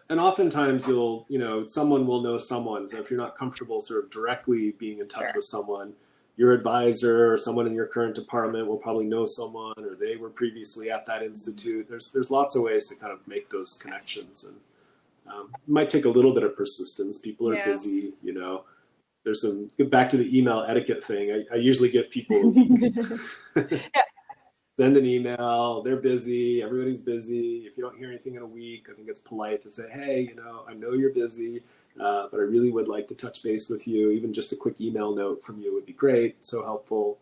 And oftentimes someone will know someone. So if you're not comfortable sort of directly being in touch with someone, your advisor or someone in your current department will probably know someone, or they were previously at that institute. There's lots of ways to kind of make those connections. It might take a little bit of persistence. People are busy, There's some, get back to the email etiquette thing. I usually give people a week. Send an email, they're busy, everybody's busy. If you don't hear anything in a week, I think it's polite to say, hey, I know you're busy, but I really would like to touch base with you. Even just a quick email note from you would be great, so helpful.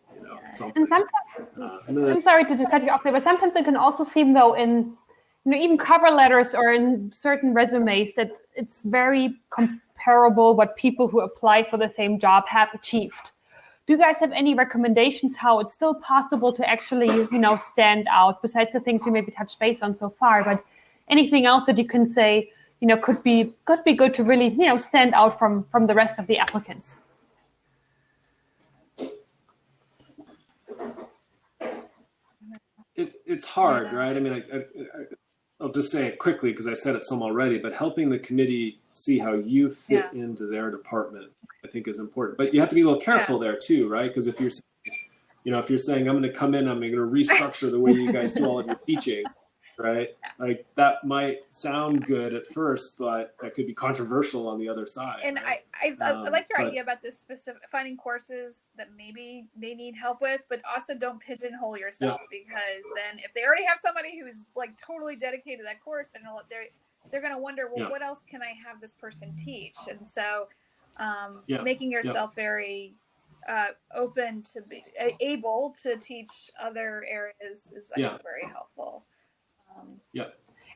Something. And sometimes, I'm sorry to cut you off there, but sometimes it can also seem though in, even cover letters or in certain resumes that it's very comparable what people who apply for the same job have achieved. Do you guys have any recommendations how it's still possible to actually, stand out besides the things we maybe touched base on so far, but anything else that you can say, could be good to really, stand out from the rest of the applicants? It's hard, right? I mean, I'll just say it quickly because I said it some already, but helping the committee see how you fit into their department, I think is important. But you have to be a little careful there too, right? Because if you're saying, I'm going to come in, I'm going to restructure the way you guys do all of your teaching, right? Like that might sound good at first, but that could be controversial on the other side. And right? I like your idea about this specific finding courses that maybe they need help with, but also don't pigeonhole yourself because then if they already have somebody who's like totally dedicated to that course, then they're going to wonder, well, what else can I have this person teach? And so making yourself very open to be able to teach other areas is I think very helpful.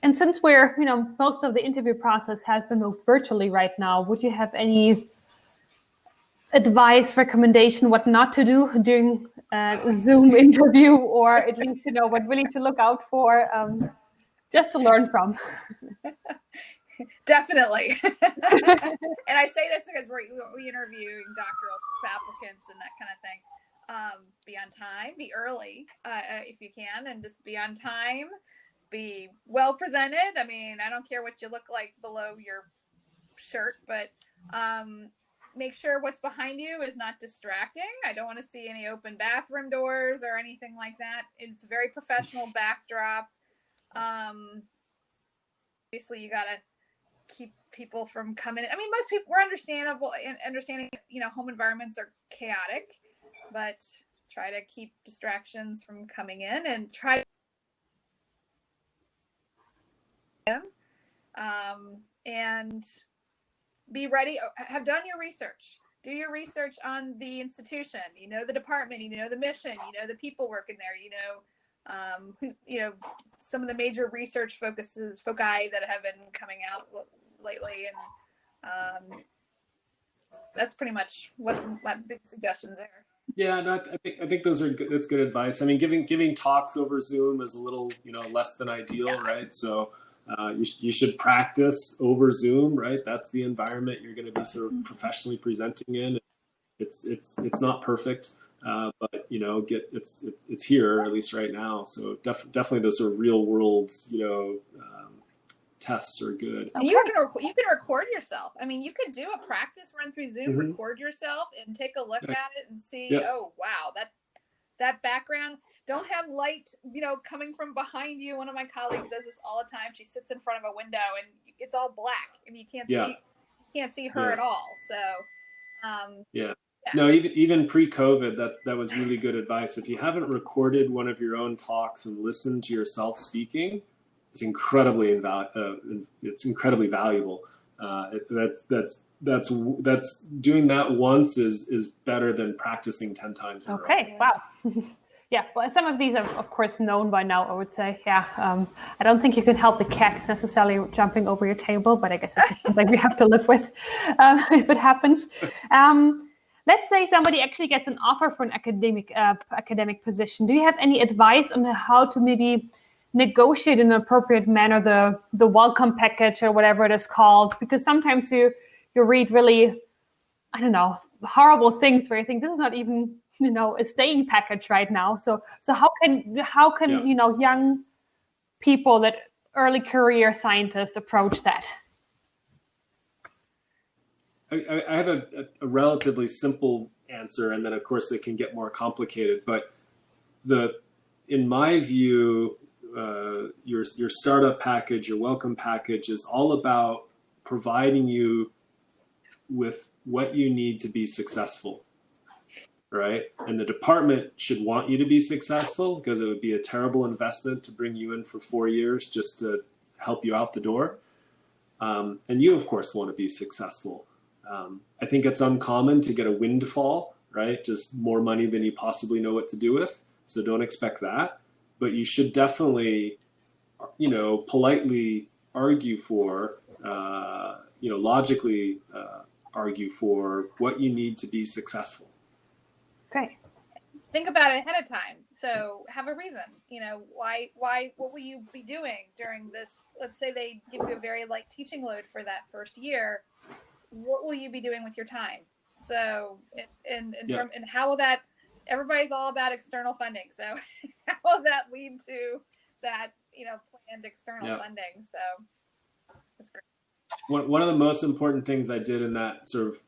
And since we're, most of the interview process has been moved virtually right now, would you have any advice, recommendation, what not to do during a Zoom interview, or at least, what really to look out for, just to learn from? Definitely. And I say this because we interviewing doctoral applicants and that kind of thing. Be on time, be early if you can, and just be on time. Be well presented. I mean, I don't care what you look like below your shirt, but make sure what's behind you is not distracting. I don't want to see any open bathroom doors or anything like that. It's a very professional backdrop. Obviously, you got to keep people from coming in. I mean, most people, we're understanding, home environments are chaotic, but try to keep distractions from coming in and try and be ready. Have done your research. Do your research on the institution. The department. The mission. The people working there. Who's some of the major research foci that have been coming out lately, and that's pretty much what my big suggestions are. Yeah, no, I think that's good advice. I mean, giving talks over Zoom is a little less than ideal, right? So. You should practice over Zoom, right? That's the environment you're going to be sort of professionally presenting in. It's not perfect, but it's here at least right now. So definitely those sort of real world tests are good. You can record yourself. I mean, you could do a practice run through Zoom, record yourself, and take a look at it and see. Oh wow, that background. Don't have light, coming from behind you. One of my colleagues does this all the time. She sits in front of a window and it's all black. I mean, you can't see her at all. So, No, even pre-COVID, that was really good advice. If you haven't recorded one of your own talks and listened to yourself speaking, it's incredibly valuable. That's doing that once is better than practicing 10 times. Okay, wow. Yeah, well, some of these are, of course, known by now, I would say. Yeah, I don't think you can help the cat necessarily jumping over your table, but I guess it's something we have to live with if it happens. Let's say somebody actually gets an offer for an academic position. Do you have any advice on how to maybe negotiate in an appropriate manner the welcome package or whatever it is called? Because sometimes you read really, I don't know, horrible things where you think this is not even a staying package right now. So how can young people, that early career scientists, approach that? I have a relatively simple answer, and then of course it can get more complicated. But in my view, your startup package, your welcome package, is all about providing you with what you need to be successful, right? And the department should want you to be successful, because it would be a terrible investment to bring you in for 4 years just to help you out the door. And you, of course, want to be successful. I think it's uncommon to get a windfall, right? Just more money than you possibly know what to do with. So don't expect that. But you should definitely, politely argue for, logically argue for what you need to be successful. Okay. Think about it ahead of time. So have a reason, why, what will you be doing during this? Let's say they give you a very light teaching load for that first year. What will you be doing with your time? So, and how will that, everybody's all about external funding. So how will that lead to that, planned external funding? So that's great. One of the most important things I did in that sort of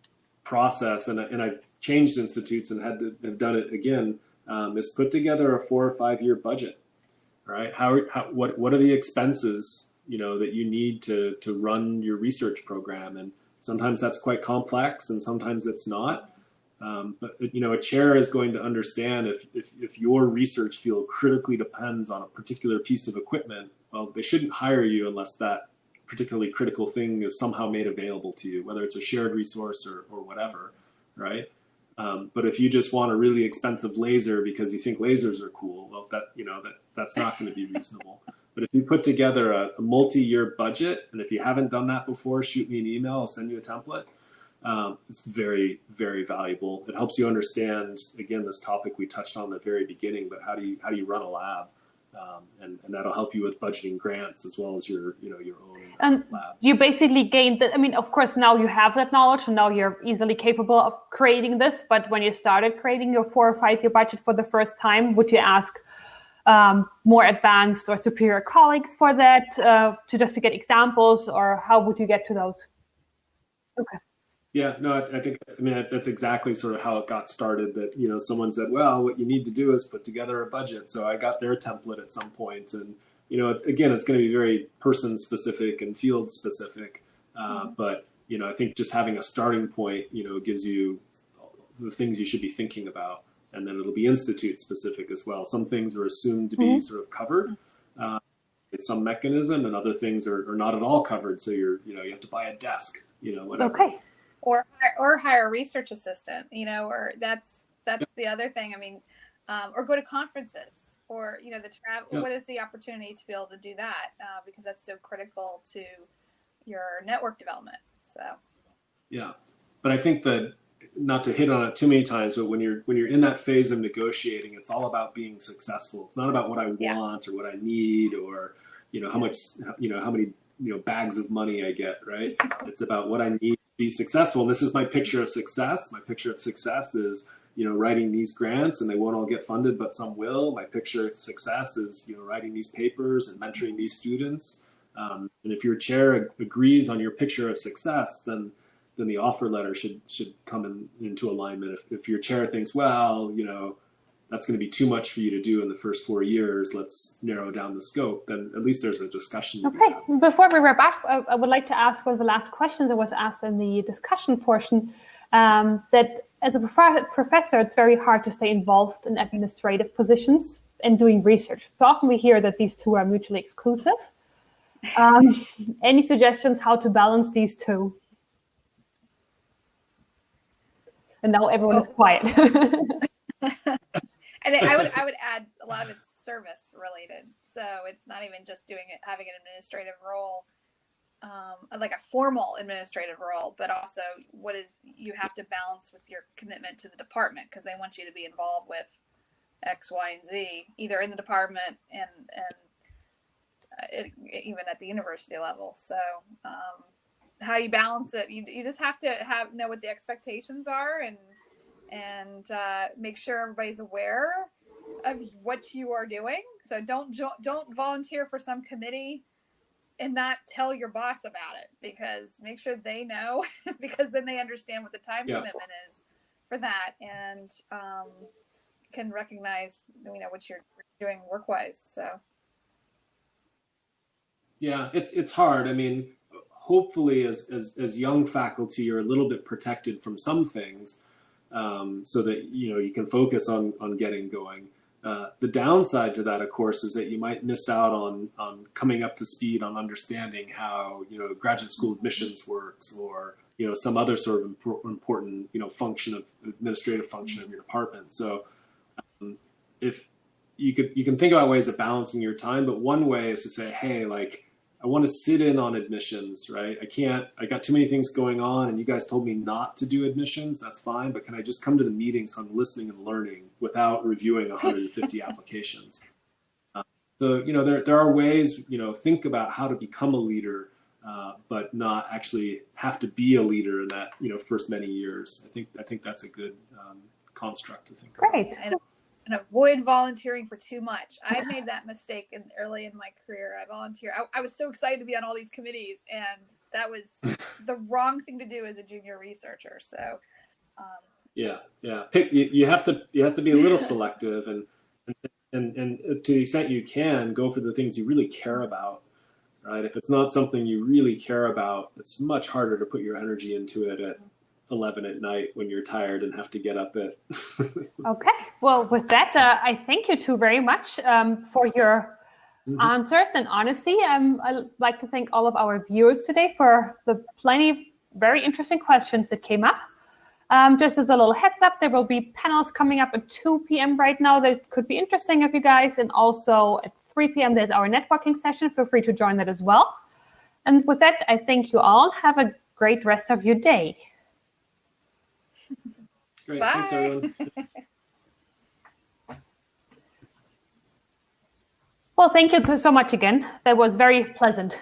process, and I've changed institutes and had to have done it again, is put together a 4 or 5 year budget, right? What are the expenses, that you need to run your research program? And sometimes that's quite complex and sometimes it's not. But a chair is going to understand if your research field critically depends on a particular piece of equipment, well, they shouldn't hire you unless that particularly critical thing is somehow made available to you, whether it's a shared resource or whatever, right? But if you just want a really expensive laser because you think lasers are cool, well, that's not going to be reasonable. But if you put together a multi-year budget, and if you haven't done that before, shoot me an email, I'll send you a template. It's very, very valuable. It helps you understand, again, this topic we touched on at the very beginning, but how do you run a lab? And that'll help you with budgeting grants as well as your own lab. You basically gained that. I mean, of course, now you have that knowledge, and now you're easily capable of creating this. But when you started creating your 4 or 5 year budget for the first time, would you ask more advanced or superior colleagues for that to get examples, or how would you get to those? Okay. Yeah, no, I think that's exactly sort of how it got started. That someone said, well, what you need to do is put together a budget. So I got their template at some point, and again, it's going to be very person specific and field specific. But I think just having a starting point, gives you the things you should be thinking about, and then it'll be institute specific as well. Some things are assumed to be sort of covered. It's some mechanism, and other things are not at all covered. So you have to buy a desk, whatever. Okay. Or hire a research assistant, or that's the other thing. I mean, or go to conferences, or the travel. Yeah. What is the opportunity to be able to do that? Because that's so critical to your network development. So. Yeah, but I think that, not to hit on it too many times, but when you're in that phase of negotiating, it's all about being successful. It's not about what I want or what I need, or how much how many bags of money I get, right? It's about what I need to be successful. And this is my picture of success. My picture of success is writing these grants, and they won't all get funded, but some will. My picture of success is writing these papers and mentoring these students. And if your chair agrees on your picture of success, then the offer letter should come into alignment. If your chair thinks, well, that's going to be too much for you to do in the first 4 years, let's narrow down the scope, then at least there's a discussion. Okay, before we wrap up, I would like to ask one of the last questions that was asked in the discussion portion, that as a professor, it's very hard to stay involved in administrative positions and doing research. So often we hear that these two are mutually exclusive. Any suggestions how to balance these two? And now everyone is quiet. And I would add a lot of it's service related. So it's not even just having an administrative role, like a formal administrative role, but also you have to balance with your commitment to the department, because they want you to be involved with X, Y, and Z, either in the department and even at the university level. So how you balance it, you just have to know what the expectations are, and make sure everybody's aware of what you are doing. So don't volunteer for some committee and not tell your boss about it, because make sure they know, because then they understand what the time commitment is for that, and can recognize what you're doing work-wise. So yeah, it's hard. I mean, hopefully as young faculty, you're a little bit protected from some things, so that you can focus on getting going. The downside to that, of course, is that you might miss out on coming up to speed on understanding how graduate school admissions works, or some other sort of important administrative function of your department. So if you can think about ways of balancing your time, but one way is to say, hey, like, I want to sit in on admissions, right? I got too many things going on, and you guys told me not to do admissions. That's fine, but can I just come to the meeting so I'm listening and learning without reviewing 150 applications? So, there are ways, think about how to become a leader, but not actually have to be a leader in that, first many years. I think that's a good construct to think about. Great. And avoid volunteering for too much. I made that mistake early in my career. I volunteered. I was so excited to be on all these committees, and that was the wrong thing to do as a junior researcher. So, yeah. You have to be a little selective, and to the extent you can, go for the things you really care about. Right? If it's not something you really care about, it's much harder to put your energy into it at 11 at night when you're tired and have to get up at. Okay. Well, with that, I thank you two very much for your answers and honesty. I'd like to thank all of our viewers today for the plenty very interesting questions that came up. Just as a little heads up, there will be panels coming up at 2 p.m. right now that could be interesting of you guys. And also at 3 p.m. there's our networking session. Feel free to join that as well. And with that, I thank you all. Have a great rest of your day. Great. Bye. Thanks, everyone. Well, thank you so much again. That was very pleasant.